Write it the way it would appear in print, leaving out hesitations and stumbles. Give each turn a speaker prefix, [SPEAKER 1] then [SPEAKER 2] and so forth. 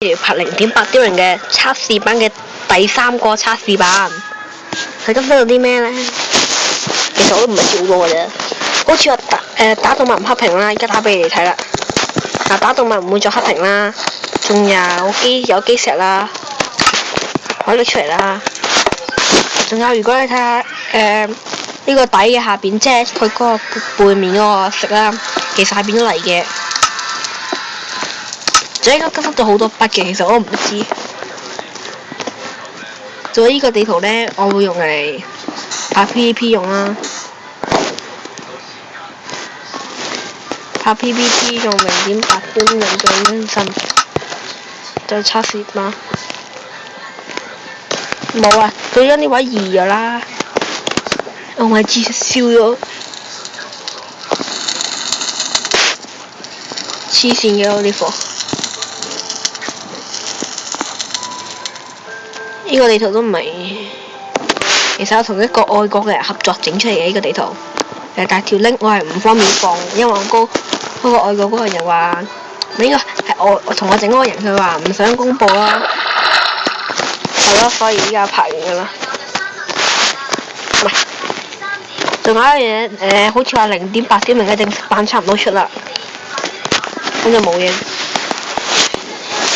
[SPEAKER 1] 要拍0.8刁人嘅測試版嘅第3個測試版。佢今日有啲咩呢？其實我都唔係知好多嘅啫。好似話打動物唔黑屏啦，而家打俾你哋睇啦。嗱，打動物唔會再黑屏啦，仲有基石啦，可以拎出嚟啦。仲有如果你睇下呢個底嘅下邊，即係佢嗰個背面嗰個色啦，其實係變咗泥嘅。仲應該更新咗好多筆嘅，其實我都唔知。仲有呢個地圖呢，我會用嚟拍 PVP 用啦。拍 PVP 用0.8端人像更新，就測試啦。冇啊，佢將呢位移咗啦。我咪知燒咗，黐線嘅我啲貨。呢個地圖都唔係，其實我同一個外國嘅人合作整出嚟嘅呢個地圖。但係條 link 我係唔方便放，因為嗰個外國嗰個人又話，呢個係我同我整嗰個人，佢話唔想公佈咯。係咯，所以依家拍完㗎啦。唔係，仲有一樣嘢好似話0.8刁民嘅正式版差唔多出啦，咁就冇嘢。